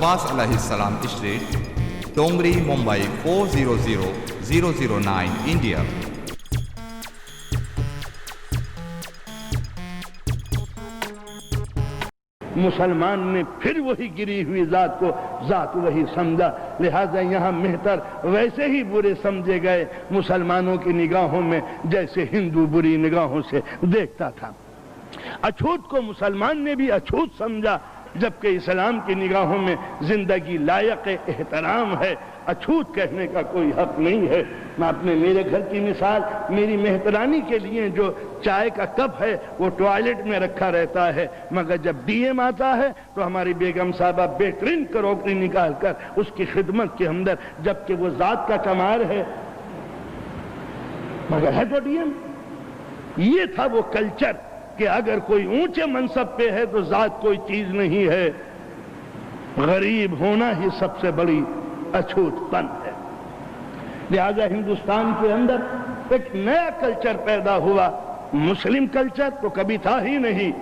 Abbas alayhi salam Street, Dongri, Mumbai 400009, India. مسلمان نے پھر وہی گری ہوئی ذات کو ذات وہی سمجھا، لہذا یہاں مہتر ویسے ہی برے سمجھے گئے مسلمانوں کی نگاہوں میں جیسے ہندو بری نگاہوں سے دیکھتا تھا۔ اچھوت کو مسلمان نے بھی اچھوت سمجھا، جبکہ اسلام کی نگاہوں میں زندگی لائق احترام ہے، اچھوت کہنے کا کوئی حق نہیں ہے۔ میں اپنے میرے گھر کی مثال، میری مہترانی کے لیے جو چائے کا کپ ہے وہ ٹوائلٹ میں رکھا رہتا ہے، مگر جب ڈی ایم آتا ہے تو ہماری بیگم صاحبہ بہترین کروکری نکال کر اس کی خدمت کے اندر، جبکہ وہ ذات کا کمار ہے مگر ہے تو ڈی ایم۔ یہ تھا وہ کلچر کہ اگر کوئی اونچے منصب پہ ہے تو ذات کوئی چیز نہیں ہے، غریب ہونا ہی سب سے بڑی اچھوت پن ہے۔ لہذا ہندوستان کے اندر ایک نیا کلچر پیدا ہوا، مسلم کلچر تو کبھی تھا ہی نہیں،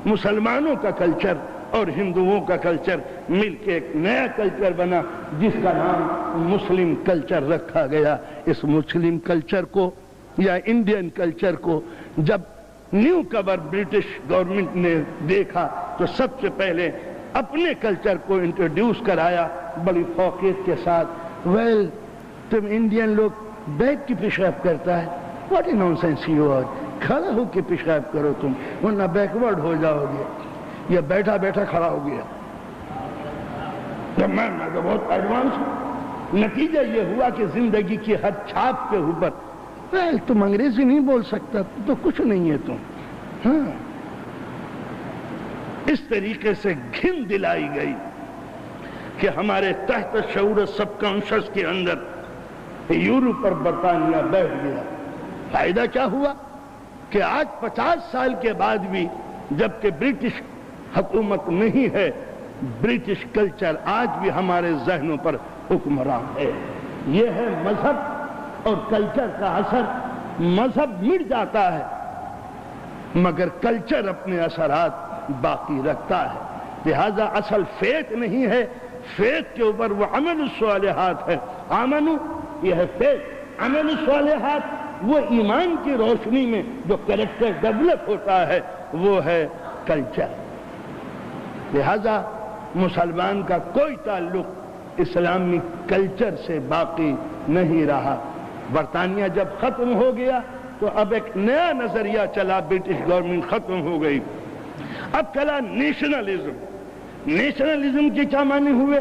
مسلمانوں کا کلچر اور ہندوؤں کا کلچر مل کے ایک نیا کلچر بنا جس کا نام مسلم کلچر رکھا گیا۔ اس مسلم کلچر کو یا انڈین کلچر کو جب نیو کور برٹش گورنمنٹ نے دیکھا تو سب سے پہلے اپنے کلچر کو انٹروڈیوس کرایا بڑی فوقیت کے ساتھ۔ ویل تم انڈین لوگ بیٹھ کے پیشاب کرتا ہے، what a nonsense you are, کھڑا ہو کے پیشاب کرو تم ورنہ بیکورڈ ہو جاؤ گے، یا بیٹھا بیٹھا کھڑا ہو گیا۔ میں تو بہت ایڈوانس ہوں۔ نتیجہ یہ ہوا کہ زندگی کی ہر چھاپ کے اوپر تم انگریزی نہیں بول سکتا تو کچھ نہیں ہے تم، ہاں اس طریقے سے گھن دلائی گئی کہ ہمارے تحت شعور سب کانشس کے اندر یورپ اور برطانیہ بیٹھ گیا۔ فائدہ کیا ہوا کہ آج 50 سال کے بعد بھی جبکہ برٹش حکومت نہیں ہے، برٹش کلچر آج بھی ہمارے ذہنوں پر حکمران ہے۔ یہ ہے مذہب اور کلچر کا اثر۔ مذہب مٹ جاتا ہے مگر کلچر اپنے اثرات باقی رکھتا ہے، لہذا اصل فیت نہیں ہے، فیت کے اوپر وہ عمل الصالحات ہے۔ آمنو یہ ہے فیت، عمل الصالحات وہ ایمان کی روشنی میں جو کریکٹر ڈیولپ ہوتا ہے وہ ہے کلچر۔ لہذا مسلمان کا کوئی تعلق اسلامی کلچر سے باقی نہیں رہا۔ برطانیہ جب ختم ہو گیا تو اب ایک نیا نظریہ چلا، برٹش گورنمنٹ ختم ہو گئی، اب چلا نیشنلزم۔ نیشنلزم کے کیا معنی ہوئے؟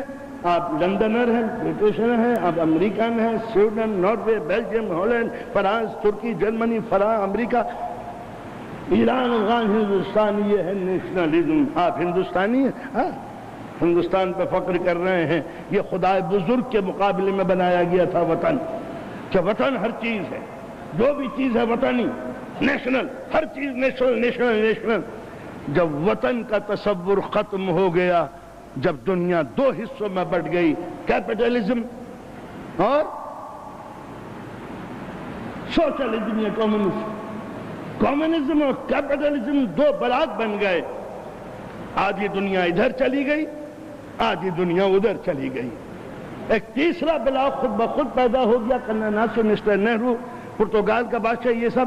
آپ لندنر ہیں، برٹشر ہیں، آپ امریکن ہیں، Sweden, Norway, Belgium, Holland, France, ترکی، جرمنی، امریکہ، ایران، افغان، ہندوستان، یہ ہے نیشنلزم۔ آپ ہندوستانی ہیں، ہاں ہندوستان پہ فخر کر رہے ہیں۔ یہ خدا بزرگ کے مقابلے میں بنایا گیا تھا وطن، کہ وطن ہر چیز ہے، جو بھی چیز ہے وطنی، نیشنل، ہر چیز نیشنل نیشنل نیشنل۔ جب وطن کا تصور ختم ہو گیا، جب دنیا دو حصوں میں بٹ گئی، کیپٹلزم اور سوشلزم یا کمیونزم، کمیونزم اور کیپٹلزم دو بلاک بن گئے۔ آدھی دنیا ادھر چلی گئی، آدھی دنیا ادھر چلی گئی۔ ایک تیسرا بلاک خود بخود پیدا ہو گیا، کرنا ناصر، مسٹر نہرو، پرتگال کا بادشاہ، یہ سب،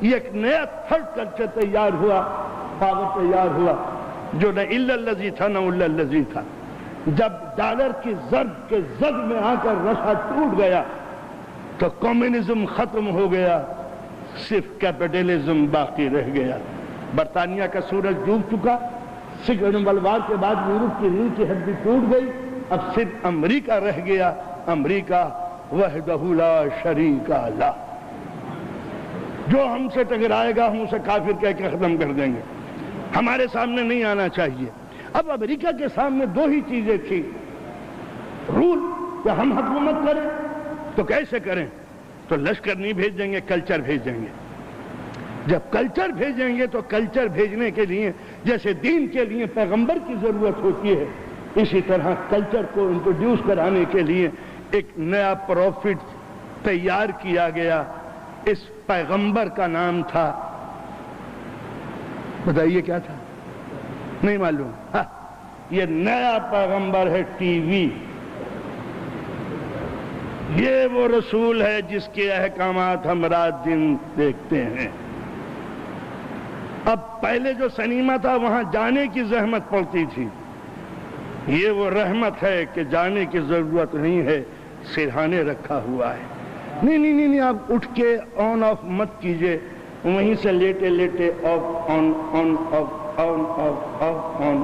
یہ ایک نیا تھرڈ کلچر تیار ہوا، پاور تیار ہوا، جو نہ الا الذی تھا نہ الا الذی تھا۔ جب ڈالر کی ضرب کے زد میں آ کر رشا ٹوٹ گیا تو کمیونزم ختم ہو گیا، صرف کیپٹلزم باقی رہ گیا۔ برطانیہ کا سورج ڈوب چکا، سیکنڈ ورلڈ وار کے بعد یورپ کی ریل کی ہڈی ٹوٹ گئی، اب صرف امریکہ رہ گیا، امریکہ وحدہ لا شریک لہ۔ جو ہم سے ٹکرائے گا ہم اسے کافر کہہ کے ختم کر دیں گے، ہمارے سامنے نہیں آنا چاہیے۔ اب امریکہ کے سامنے دو ہی چیزیں تھیں، رول، کہ ہم حکومت کریں تو کیسے کریں، تو لشکر نہیں بھیجیں گے، کلچر بھیجیں گے۔ جب کلچر بھیجیں گے تو کلچر بھیجنے کے لیے جیسے دین کے لیے پیغمبر کی ضرورت ہوتی ہے، اسی طرح کلچر کو انٹروڈیوس کرانے کے لیے ایک نیا پروفٹ تیار کیا گیا۔ اس پیغمبر کا نام تھا بتائیے کیا تھا؟ نہیں معلوم؟ ہاں، یہ نیا پیغمبر ہے ٹی وی. یہ وہ رسول ہے جس کے احکامات ہم رات دن دیکھتے ہیں. اب پہلے جو سنیما تھا وہاں جانے کی زحمت پڑتی تھی. یہ وہ رحمت ہے کہ جانے کی ضرورت نہیں ہے، سرہانے رکھا ہوا ہے. نہیں نہیں نہیں، آپ اٹھ کے آن آف مت کیجئے، وہیں سے لیٹے لیٹے off on on off on off off on.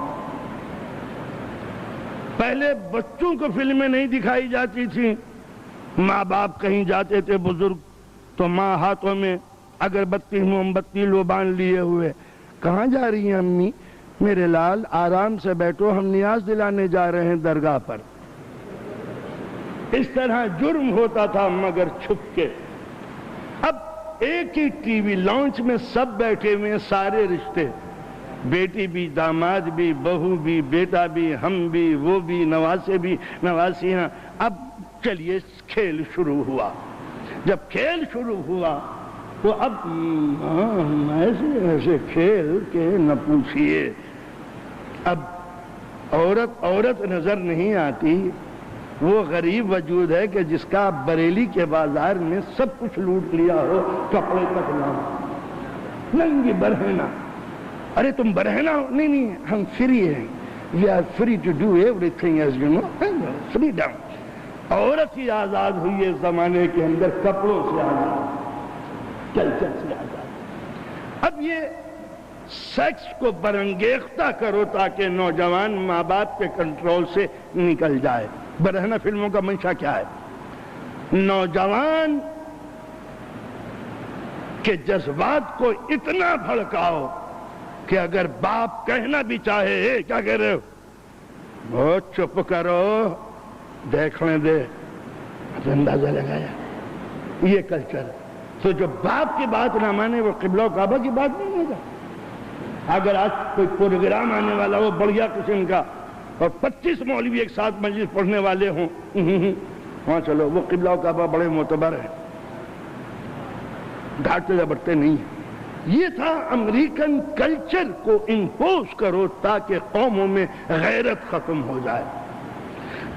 پہلے بچوں کو فلمیں نہیں دکھائی جاتی تھیں. ماں باپ کہیں جاتے تھے بزرگ تو ماں ہاتھوں میں اگربتی موم بتی لوبان لیے ہوئے، کہاں جا رہی ہیں امی؟ میرے لال آرام سے بیٹھو، ہم نیاز دلانے جا رہے ہیں درگاہ پر. اس طرح جرم ہوتا تھا مگر چھپ کے. اب ایک ہی ٹی وی لانچ میں سب بیٹھے ہوئے، سارے رشتے، بیٹی بھی، داماد بھی، بہو بھی، بیٹا بھی، ہم بھی، وہ بھی، نواسے بھی، نواسیاں. اب چلیے کھیل شروع ہوا. جب کھیل شروع ہوا تو اب ایسے کھیل کے نہ پوچھئے. اب عورت نظر نہیں آتی. وہ غریب وجود ہے کہ جس کا بریلی کے بازار میں سب کچھ لوٹ لیا ہو، کپڑے تک نہ ہو، ننگی برہنہ. ارے تم برہنہ ہو؟ نہیں نہیں، ہم فری ہیں. We are free to do everything as you know. Freedom. عورت ہی آزاد ہوئی ہے زمانے کے اندر، کپڑوں سے آزاد، کلچر سے آزاد. اب یہ سیکس کو برانگیختہ کرو تاکہ نوجوان ماں باپ کے کنٹرول سے نکل جائے. برہنہ فلموں کا منشا کیا ہے؟ نوجوان کے جذبات کو اتنا بھڑکاؤ کہ اگر باپ کہنا بھی چاہے اے کیا کہہ رہے ہو، بہت چپ کرو، دیکھنے دے، اندازہ لگایا. یہ کلچر. تو جو باپ کی بات نہ مانے وہ قبلہ و کعبہ کی بات نہیں ہوگا. اگر آج کوئی پروگرام آنے والا ہو بڑھیا قسم کا اور 25 مولوی ایک ساتھ مجلس پڑھنے والے ہوں، ہاں چلو، وہ قبلہ و کعبہ بڑے معتبر ہیں، گھاٹتے جبڑتے نہیں ہیں. یہ تھا امریکن کلچر کو امپوز کرو تاکہ قوموں میں غیرت ختم ہو جائے.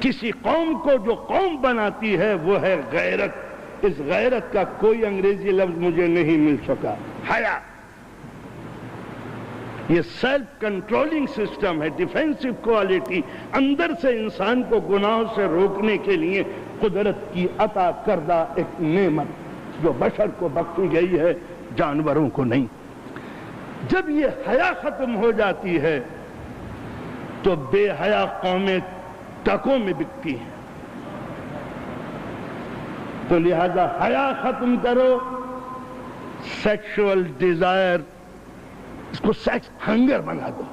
کسی قوم کو جو قوم بناتی ہے وہ ہے غیرت. اس غیرت کا کوئی انگریزی لفظ مجھے نہیں مل سکا. حیا. یہ سیلف کنٹرولنگ سسٹم ہے، ڈیفینسو کوالٹی، اندر سے انسان کو گناہوں سے روکنے کے لیے قدرت کی عطا کردہ ایک نعمت جو بشر کو بخشی گئی ہے، جانوروں کو نہیں. جب یہ حیا ختم ہو جاتی ہے تو بے حیا قومیں ٹکوں میں بکتی ہیں. تو لہذا حیا ختم کرو. سیکشول ڈیزائر، اس کو سیکس ہنگر بنا دو.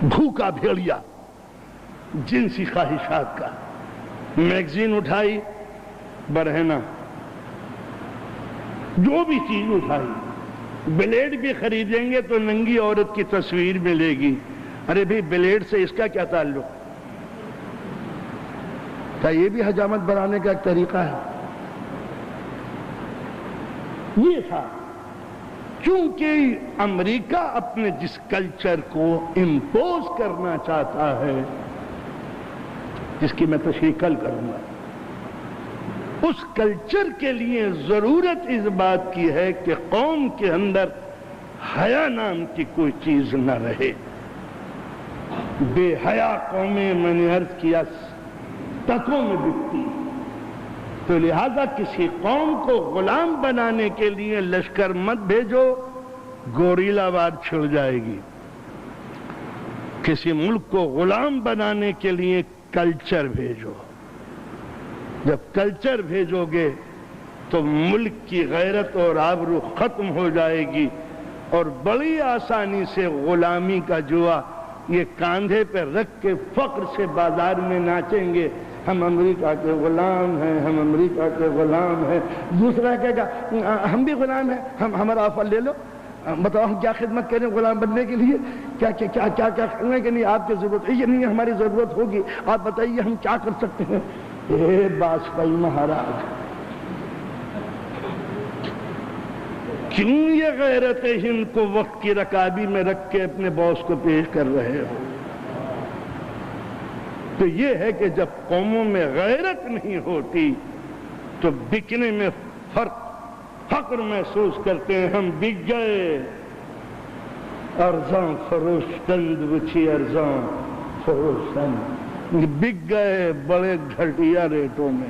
بھوکا بھیڑیا جنسی خواہشات کا. میگزین اٹھائی، برہنہ، جو بھی چیز اٹھائی. بلیڈ بھی خریدیں گے تو ننگی عورت کی تصویر ملے گی. ارے بھی بلیڈ سے اس کا کیا تعلق؟ کیا یہ بھی حجامت بنانے کا ایک طریقہ ہے؟ یہ تھا. کیونکہ امریکہ اپنے جس کلچر کو امپوز کرنا چاہتا ہے، جس کی میں تشریح کل کروں گا، اس کلچر کے لیے ضرورت اس بات کی ہے کہ قوم کے اندر حیا نام کی کوئی چیز نہ رہے. بے حیا قومیں، میں نے عرض کیا، ٹکوں میں بکتی. تو لہذا کسی قوم کو غلام بنانے کے لیے لشکر مت بھیجو، گوریلا وار چھڑ جائے گی. کسی ملک کو غلام بنانے کے لیے کلچر بھیجو. جب کلچر بھیجو گے تو ملک کی غیرت اور آبرو ختم ہو جائے گی اور بڑی آسانی سے غلامی کا جوا یہ کاندھے پہ رکھ کے فخر سے بازار میں ناچیں گے، ہم امریکہ کے غلام ہیں، ہم امریکہ کے غلام ہیں. دوسرا کہے گا ہم بھی غلام ہیں، ہمارا آفر لے لو. بتاؤ ہم کیا خدمت کریں غلام بننے کے لیے؟ کیا کیا کیا کیا کرنے کے لیے آپ کی ضرورت ہے؟ یہ نہیں ہماری ضرورت ہوگی، آپ بتائیے ہم کیا کر سکتے ہیں. اے باجپئی مہاراج، کیوں یہ غیرت ہند کو وقت کی رکابی میں رکھ کے اپنے باس کو پیش کر رہے ہو؟ تو یہ ہے کہ جب قوموں میں غیرت نہیں ہوتی تو بکنے میں فرق فخر محسوس کرتے ہیں. ہم بک گئے ارزاں فروشتند وچھی ارزاں فروشتند، بک گئے بڑے گھٹیا ریٹوں میں.